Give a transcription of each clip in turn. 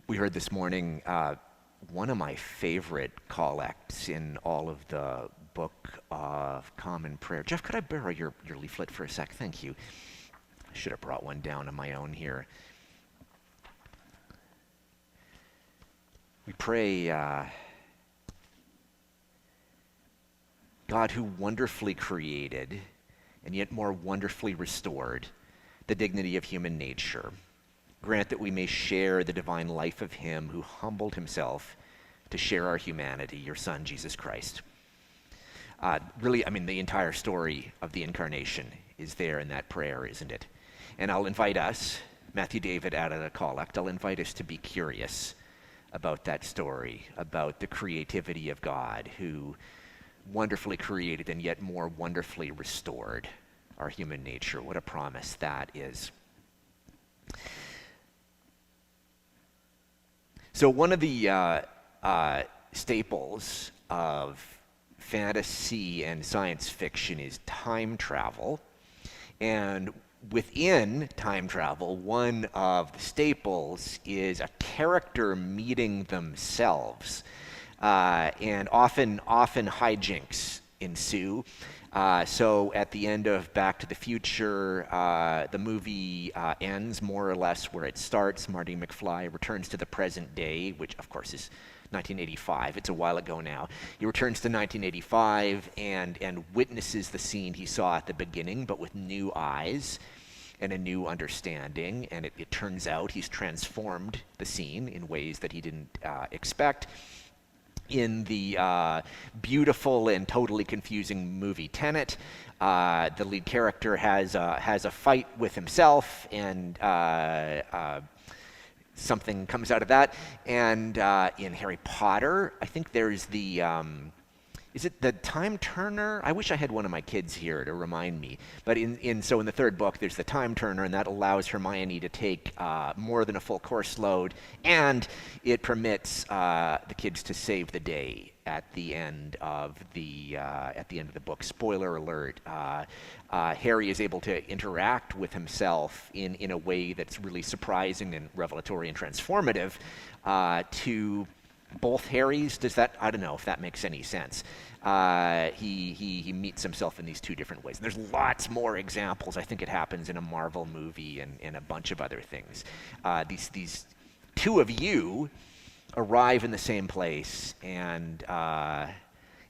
We heard this morning one of my favorite collects in all of the Book of Common Prayer. Jeff, could I borrow your leaflet for a sec? Thank you. I should have brought one down on my own here. We pray, God, who wonderfully created and yet more wonderfully restored the dignity of human nature, grant that we may share the divine life of him who humbled himself to share our humanity, your Son, Jesus Christ. Really, the entire story of the incarnation is there in that prayer, isn't it? And I'll invite us, Matthew David added a collect, I'll invite us to be curious about that story, about the creativity of God who wonderfully created and yet more wonderfully restored our human nature. What a promise that is. So one of the staples of fantasy and science fiction is time travel. And within time travel, one of the staples is a character meeting themselves. And often hijinks ensue. So at the end of Back to the Future, the movie ends more or less where it starts. Marty McFly returns to the present day, which of course is 1985. It's a while ago now. He returns to 1985 and witnesses the scene he saw at the beginning, but with new eyes and a new understanding. And it turns out he's transformed the scene in ways that he didn't expect. In the beautiful and totally confusing movie Tenet, the lead character has a fight with himself, and something comes out of that. And in Harry Potter, I think there's the is it the time turner? I wish I had one of my kids here to remind me. But in the third book, there's the time turner, and that allows Hermione to take more than a full course load, and it permits the kids to save the day at the end of the book. Spoiler alert: Harry is able to interact with himself in a way that's really surprising and revelatory and transformative to both Harrys. I don't know if that makes any sense. He meets himself in these two different ways. And there's lots more examples. I think it happens in a Marvel movie and a bunch of other things. These two of you arrive in the same place, and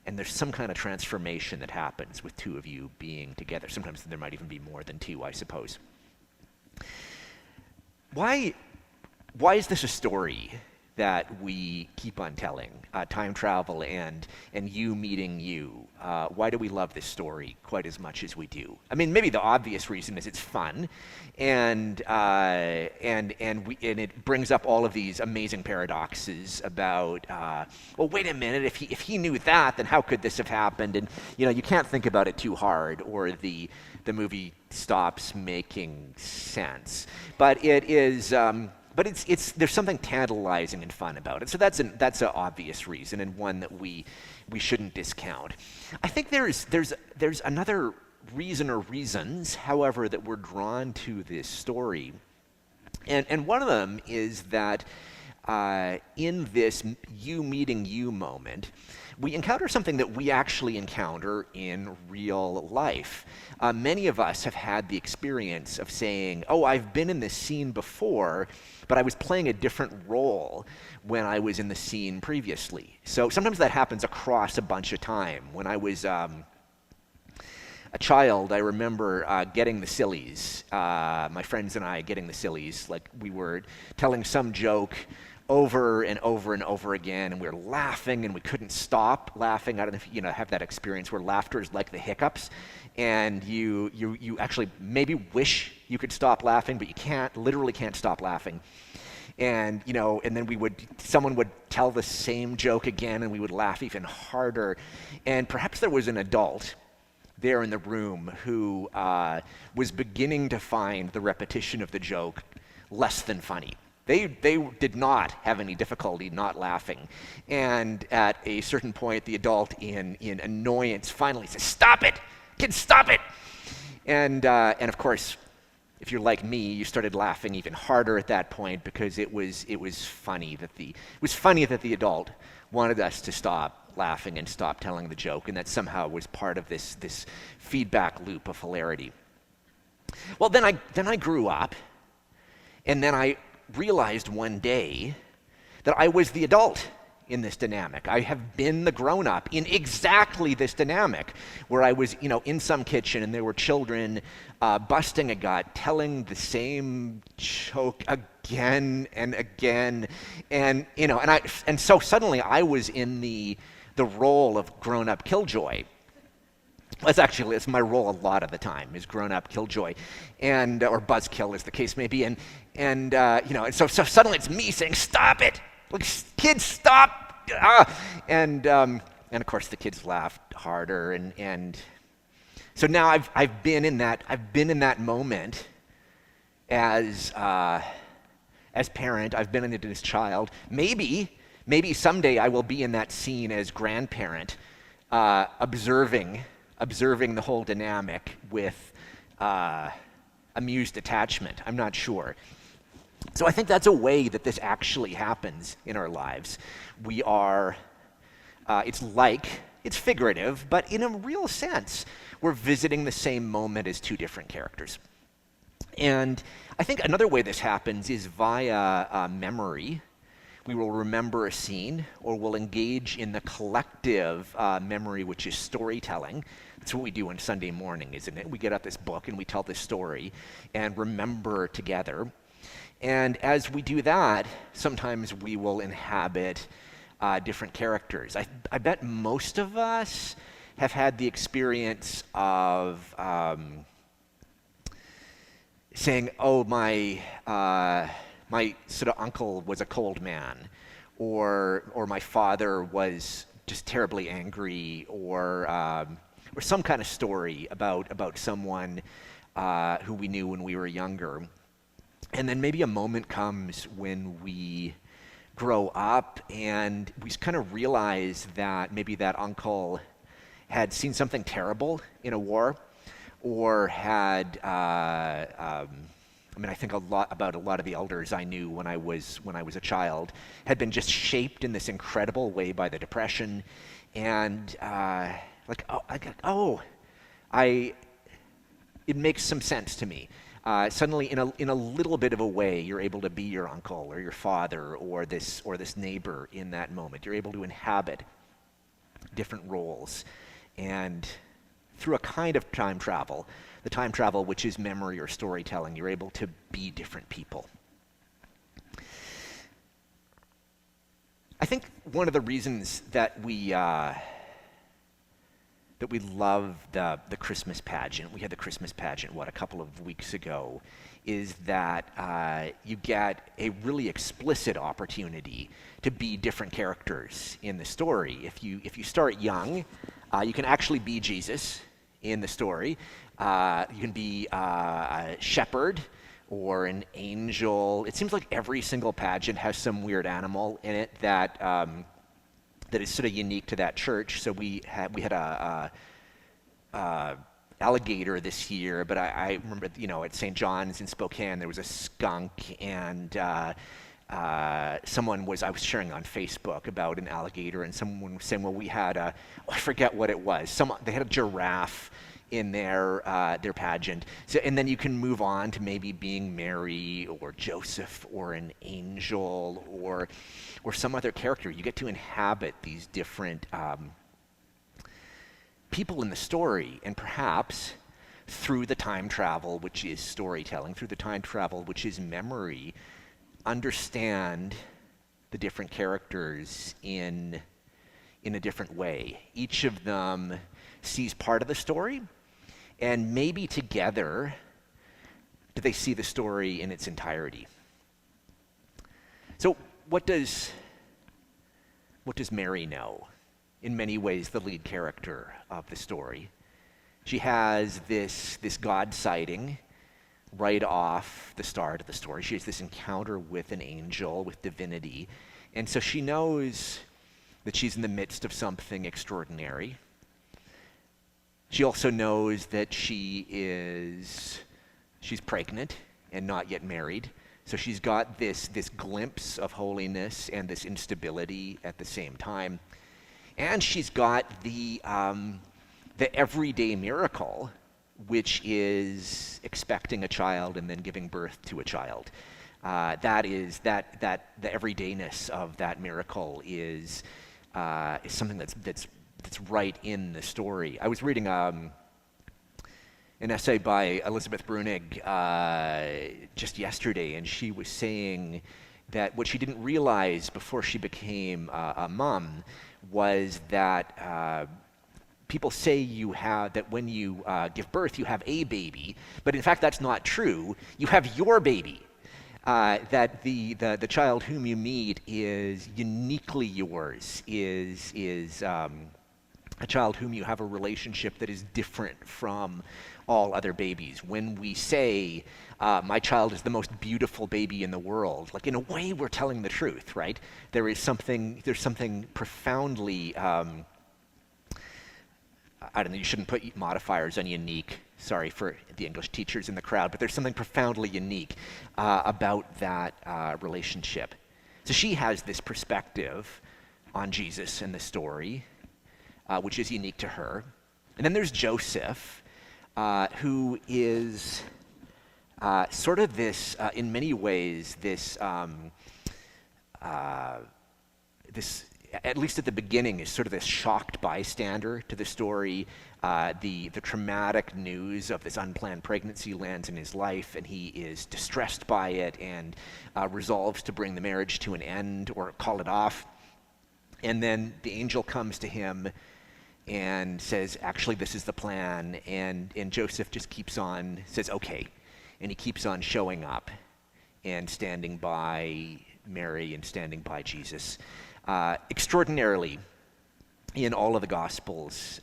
there's some kind of transformation that happens with two of you being together. Sometimes there might even be more than two, I suppose. Why is this a story that we keep on telling? Time travel and you meeting you. Why do we love this story quite as much as we do? Maybe the obvious reason is it's fun, and it brings up all of these amazing paradoxes about, well, wait a minute, if he knew that, then how could this have happened? And you can't think about it too hard, or the movie stops making sense. But it is. But there's something tantalizing and fun about it. So that's an obvious reason, and one that we shouldn't discount. I think there's another reason or reasons, however, that we're drawn to this story. And one of them is that in this you meeting you moment, we encounter something that we actually encounter in real life. Many of us have had the experience of saying, oh, I've been in this scene before, but I was playing a different role when I was in the scene previously. So sometimes that happens across a bunch of time. When I was a child, I remember getting the sillies, my friends and I getting the sillies, like we were telling some joke over and over and over again, and we were laughing and we couldn't stop laughing. I don't know if you have that experience where laughter is like the hiccups, and you actually maybe wish you could stop laughing, but you literally can't stop laughing. And and then someone would tell the same joke again, and we would laugh even harder. And perhaps there was an adult there in the room who was beginning to find the repetition of the joke less than funny. They did not have any difficulty not laughing. And at a certain point, the adult in annoyance finally says, "Stop it! Kids, stop it!" And of course, if you're like me, you started laughing even harder at that point because it was funny that the adult wanted us to stop laughing and stop telling the joke, and that somehow was part of this feedback loop of hilarity. Well, then I grew up, and then I realized one day that I was the adult in this dynamic. I have been the grown-up in exactly this dynamic, where I was, in some kitchen and there were children busting a gut, telling the same joke again and again, and so suddenly I was in the role of grown-up killjoy. It's my role a lot of the time, is grown-up killjoy, and or buzzkill, as the case may be, and so suddenly it's me saying, "Stop it! Like, kids, stop!" And of course the kids laughed harder, and so now I've been in that moment as parent. I've been in it as child. Maybe someday I will be in that scene as grandparent, observing the whole dynamic with amused attachment. I'm not sure. So I think that's a way that this actually happens in our lives. We are, it's figurative, but in a real sense, we're visiting the same moment as two different characters. And I think another way this happens is via memory. We will remember a scene, or we'll engage in the collective memory, which is storytelling. That's what we do on Sunday morning, isn't it? We get out this book and we tell this story and remember together. And as we do that, sometimes we will inhabit different characters. I bet most of us have had the experience of saying, "Oh, my sort of uncle was a cold man," or my father was just terribly angry, or some kind of story about someone who we knew when we were younger. And then maybe a moment comes when we grow up and we kind of realize that maybe that uncle had seen something terrible in a war, or had I think about a lot of the elders I knew when I was a child had been just shaped in this incredible way by the Depression, and it makes some sense to me. Suddenly, in a little bit of a way, you're able to be your uncle or your father or this neighbor in that moment. You're able to inhabit different roles, and through a kind of time travel, the time travel which is memory or storytelling, you're able to be different people. I think one of the reasons that we love the Christmas pageant, we had the Christmas pageant, a couple of weeks ago, is that you get a really explicit opportunity to be different characters in the story. If you start young, you can actually be Jesus in the story. You can be a shepherd or an angel. It seems like every single pageant has some weird animal in it that is sort of unique to that church. So we had a alligator this year, but I remember, at St. John's in Spokane, there was a skunk, and I was sharing on Facebook about an alligator, and someone was saying, well, we had I forget what it was. They had a giraffe in their pageant. So, and then you can move on to maybe being Mary or Joseph or an angel or some other character. You get to inhabit these different people in the story, and perhaps through the time travel, which is storytelling, through the time travel, which is memory, understand the different characters in a different way. Each of them sees part of the story, and maybe together do they see the story in its entirety. So what does Mary know? In many ways, the lead character of the story. She has this God sighting right off the start of the story. She has this encounter with an angel, with divinity, and so she knows that she's in the midst of something extraordinary. She also knows that she is She's pregnant and not yet married. So she's got this glimpse of holiness and this instability at the same time. And she's got the everyday miracle, which is expecting a child and then giving birth to a child. That the everydayness of that miracle is something that's right in the story. I was reading an essay by Elizabeth Brunig just yesterday, and she was saying that what she didn't realize before she became a mom was that people say that when you give birth, you have a baby, but in fact that's not true. You have your baby. That the child whom you meet is uniquely yours, is a child whom you have a relationship that is different from all other babies. When we say, my child is the most beautiful baby in the world, like in a way we're telling the truth, right? There's something profoundly, I don't know, you shouldn't put modifiers on unique. Sorry for the English teachers in the crowd, but there's something profoundly unique about that relationship. So she has this perspective on Jesus and the story, which is unique to her. And then there's Joseph, who is sort of this, in many ways, this, at least at the beginning, is sort of this shocked bystander to the story. The traumatic news of this unplanned pregnancy lands in his life, and he is distressed by it and resolves to bring the marriage to an end or call it off. And then the angel comes to him and says, actually, this is the plan. And Joseph just keeps on, says, okay. And he keeps on showing up and standing by Mary and standing by Jesus. Extraordinarily, in all of the Gospels,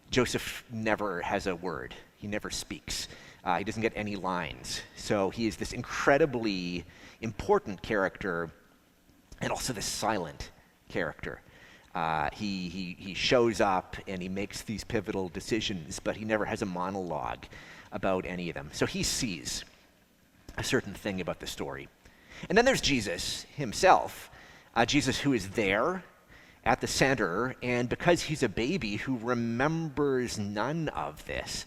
Joseph never has a word. He never speaks. He doesn't get any lines. So he is this incredibly important character and also this silent character. He shows up and he makes these pivotal decisions, but he never has a monologue about any of them. So he sees a certain thing about the story. And then there's Jesus himself, Jesus who is there at the center, and because he's a baby who remembers none of this,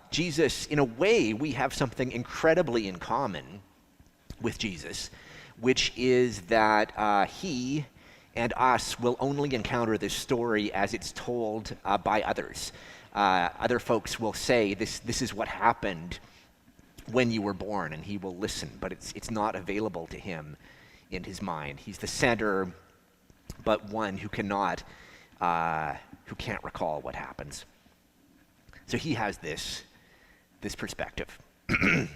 Jesus, in a way, we have something incredibly in common with Jesus, which is that he and us will only encounter this story as it's told by others. Other folks will say, this is what happened when you were born, and he will listen, but it's not available to him in his mind. He's the center, but one who can't recall what happens. So he has this perspective. And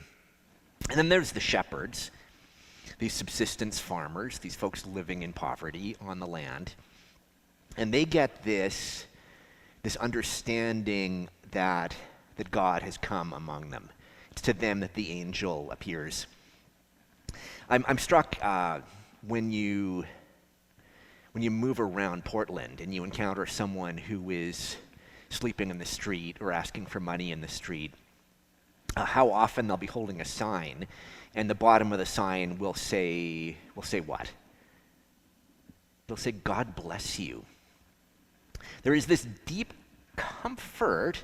then there's the shepherds, these subsistence farmers, these folks living in poverty on the land. And they get this understanding that God has come among them. It's to them that the angel appears. I'm struck when you move around Portland and you encounter someone who is sleeping in the street or asking for money in the street, how often they'll be holding a sign, and the bottom of the sign will say what? They'll say, "God bless you." There is this deep comfort,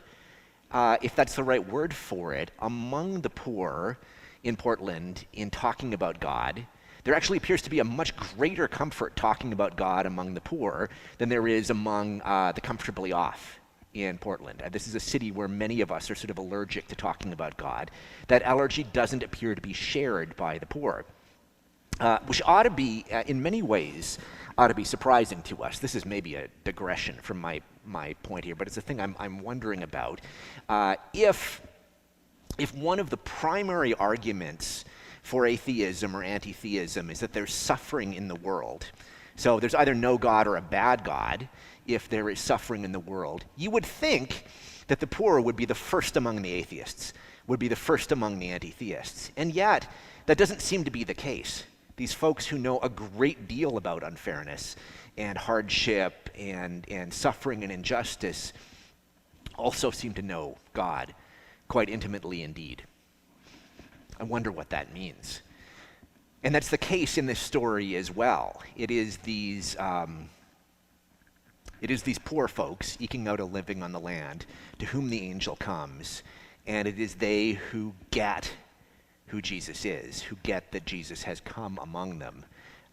if that's the right word for it, among the poor in Portland in talking about God. There actually appears to be a much greater comfort talking about God among the poor than there is among the comfortably off in Portland. This is a city where many of us are sort of allergic to talking about God. That allergy doesn't appear to be shared by the poor, which ought to be, in many ways, ought to be surprising to us. This is maybe a digression from my point here, but it's a thing I'm wondering about. If one of the primary arguments for atheism or anti-theism is that there's suffering in the world, so there's either no God or a bad God if there is suffering in the world, you would think that the poor would be the first among the atheists, would be the first among the anti-theists. And yet, that doesn't seem to be the case. These folks who know a great deal about unfairness and hardship and suffering and injustice also seem to know God quite intimately indeed. I wonder what that means. And that's the case in this story as well. It is these poor folks eking out a living on the land to whom the angel comes, and it is they who get who Jesus is, who get that Jesus has come among them,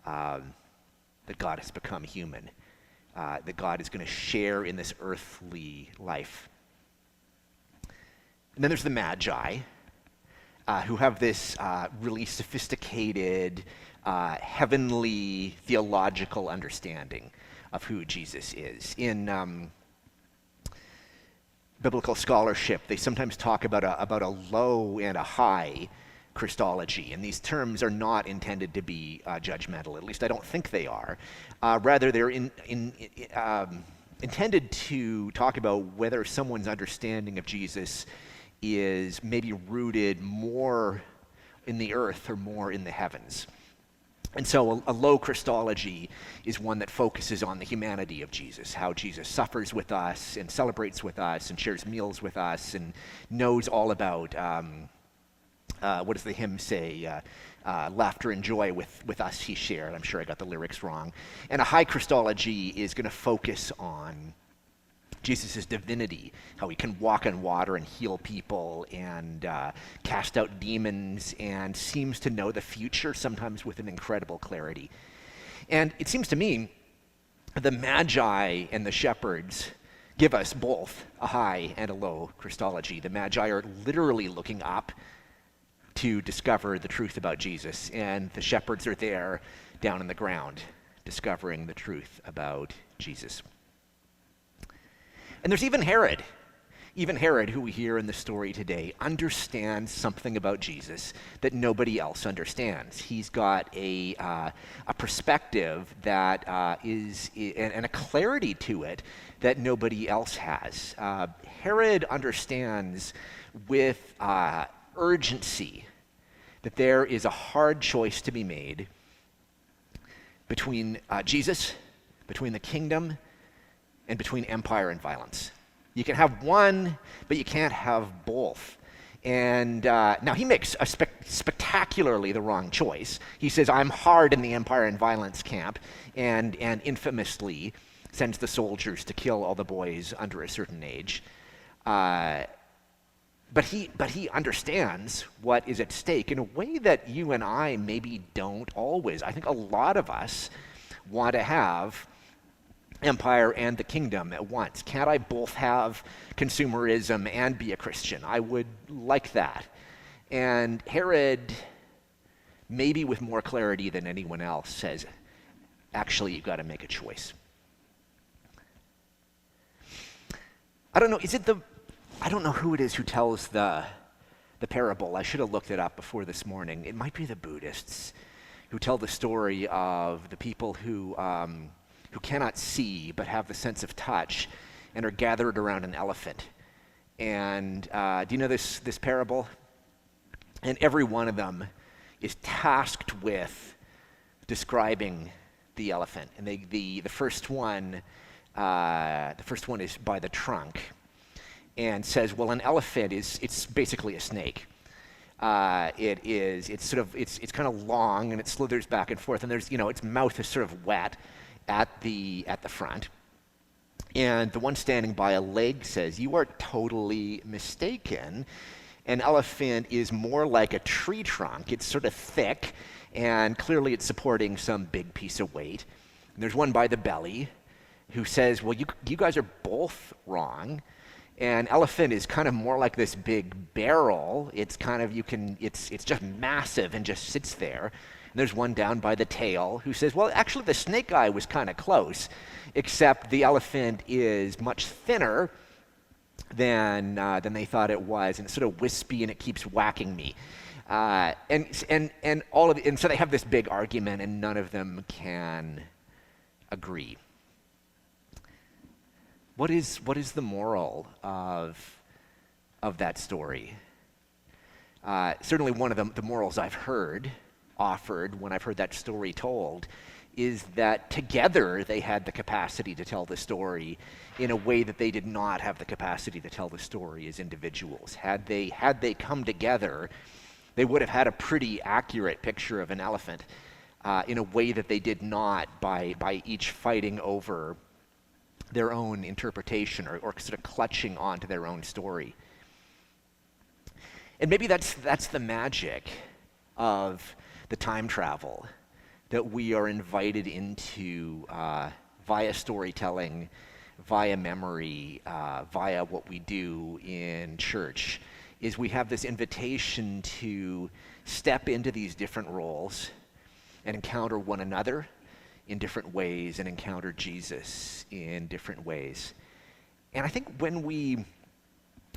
that God has become human, that God is going to share in this earthly life. And then there's the Magi, who have this really sophisticated, heavenly theological understanding of who Jesus is. In biblical scholarship, they sometimes talk about a low and a high Christology, and these terms are not intended to be judgmental. At least I don't think they are. Rather, they're intended to talk about whether someone's understanding of Jesus is maybe rooted more in the earth or more in the heavens. And so a low Christology is one that focuses on the humanity of Jesus, how Jesus suffers with us and celebrates with us and shares meals with us and knows all about, what does the hymn say, laughter and joy with us he shared. I'm sure I got the lyrics wrong. And a high Christology is going to focus on Jesus' divinity, how he can walk on water and heal people and cast out demons and seems to know the future, sometimes with an incredible clarity. And it seems to me the Magi and the shepherds give us both a high and a low Christology. The Magi are literally looking up to discover the truth about Jesus, and the shepherds are there down in the ground discovering the truth about Jesus. And there's even Herod. Even Herod, who we hear in the story today, understands something about Jesus that nobody else understands. He's got a perspective that and a clarity to it that nobody else has. Herod understands with urgency that there is a hard choice to be made between Jesus, between the kingdom, and between empire and violence. You can have one, but you can't have both. And now he makes a spectacularly the wrong choice. He says, I'm hard in the empire and violence camp, and infamously sends the soldiers to kill all the boys under a certain age. But he understands what is at stake in a way that you and I maybe don't always. I think a lot of us want to have empire and the kingdom at once. Can't I both have consumerism and be a Christian? I would like that. And Herod, maybe with more clarity than anyone else, says, actually, you've got to make a choice. I don't know, I don't know who it is who tells the parable. I should have looked it up before this morning. It might be the Buddhists who tell the story of the people who cannot see but have the sense of touch and are gathered around an elephant. And do you know this parable? And every one of them is tasked with describing the elephant. And the first one is by the trunk and says, well, an elephant it's basically a snake. It's kind of long and it slithers back and forth, and there's its mouth is sort of wet at the front. And the one standing by a leg says, you are totally mistaken. An elephant is more like a tree trunk. It's sort of thick, and clearly it's supporting some big piece of weight. And there's one by the belly who says, well, you guys are both wrong. An elephant is kind of more like this big barrel. It's kind of, it's just massive and just sits there. And there's one down by the tail who says, well, actually the snake guy was kind of close, except the elephant is much thinner than they thought it was, and it's sort of wispy and it keeps whacking me. And so they have this big argument, and none of them can agree. What is the moral of that story? Certainly one of the morals I've heard offered when I've heard that story told is that together they had the capacity to tell the story in a way that they did not have the capacity to tell the story as individuals. Had they come together, they would have had a pretty accurate picture of an elephant in a way that they did not by each fighting over their own interpretation or sort of clutching onto their own story. And maybe that's the magic of the time travel that we are invited into via storytelling, via memory, via what we do in church, is we have this invitation to step into these different roles and encounter one another in different ways and encounter Jesus in different ways. And I think when we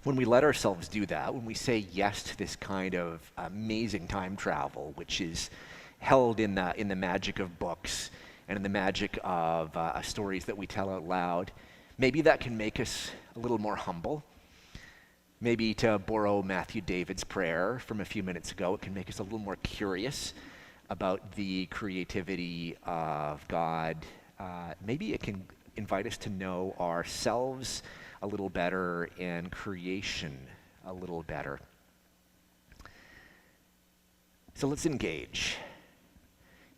let ourselves do that, when we say yes to this kind of amazing time travel, which is held in the magic of books and in the magic of stories that we tell out loud, maybe that can make us a little more humble. Maybe, to borrow Matthew David's prayer from a few minutes ago, it can make us a little more curious about the creativity of God. Maybe it can invite us to know ourselves a little better and creation a little better. So let's engage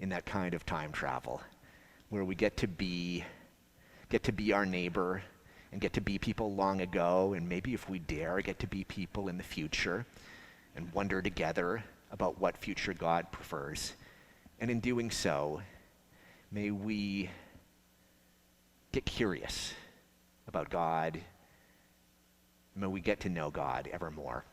in that kind of time travel where we get to be our neighbor and get to be people long ago, and maybe if we dare, get to be people in the future and wonder together about what future God prefers. And in doing so, may we get curious about God. May we get to know God ever more.